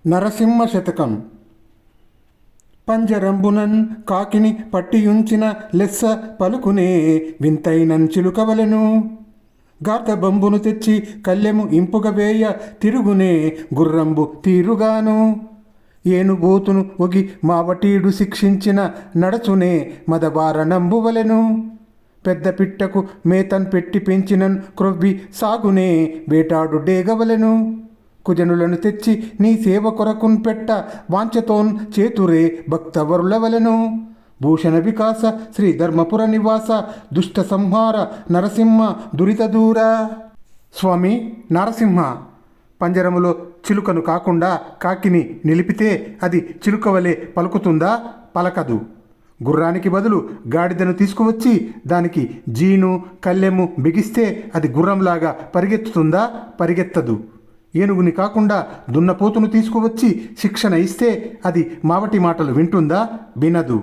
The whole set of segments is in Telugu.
నరసింహ శతకం. పంజరంబునన్ కాకిని పట్టియుంచిన లెస్స పలుకునే వింతైనన్ చిలుకవలెను. గార్ధబంబును తెచ్చి కల్లెము ఇంపుగ వేయ తిరుగునే గుర్రంబు తీరుగాను. ఏనుబోతును ఒగి మావటీడు శిక్షించిన నడచునే మదబారణంబువలెను. పెద్ద పిట్టకు మేతన్ పెట్టి పెంచినన్ క్రొవ్వి సాగునే వేటాడు డేగవలెను. కుజనులను తెచ్చి నీ సేవ కొరకున్ పెట్ట వాంఛతోన్ చేతురే భక్తవరులవలెను. భూషణ వికాస శ్రీ ధర్మపుర నివాస దుష్ట సంహార నరసింహ దురిత దూర. స్వామి నరసింహ, పంజరములో చిలుకను కాకుండా కాకిని నిలిపితే అది చిలుకవలే పలుకుతుందా? పలకదు. గుర్రానికి బదులు గాడిదను తీసుకువచ్చి దానికి జీను కళ్ళెము బిగిస్తే అది గుర్రంలాగా పరిగెత్తుతుందా? పరిగెత్తదు. ఏనుగుని కాకుండా దున్నపోతును తీసుకువచ్చి శిక్షణ ఇస్తే అది మావటి మాటలు వింటుందా? వినదు.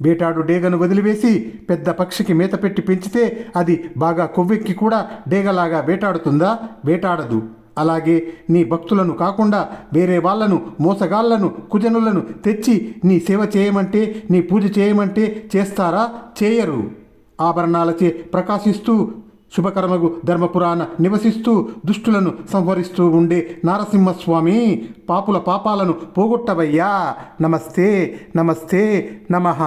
వేటాడు డేగను వదిలివేసి పెద్ద పక్షికి మేత పెట్టి పెంచితే అది బాగా కొవ్వెక్కి కూడా డేగలాగా వేటాడుతుందా? వేటాడదు. అలాగే నీ భక్తులను కాకుండా వేరే వాళ్లను, మోసగాళ్లను, కుజనులను తెచ్చి నీ సేవ చేయమంటే, నీ పూజ చేయమంటే చేస్తారా? చేయరు. ఆభరణాలచే ప్రకాశిస్తూ శుభకర్మగు ధర్మపురాణ నివసిస్తూ దుష్టులను సంహరిస్తూ ఉండే నారసింహస్వామి, పాపుల పాపాలను పోగొట్టవయ్యా. నమస్తే నమస్తే నమః.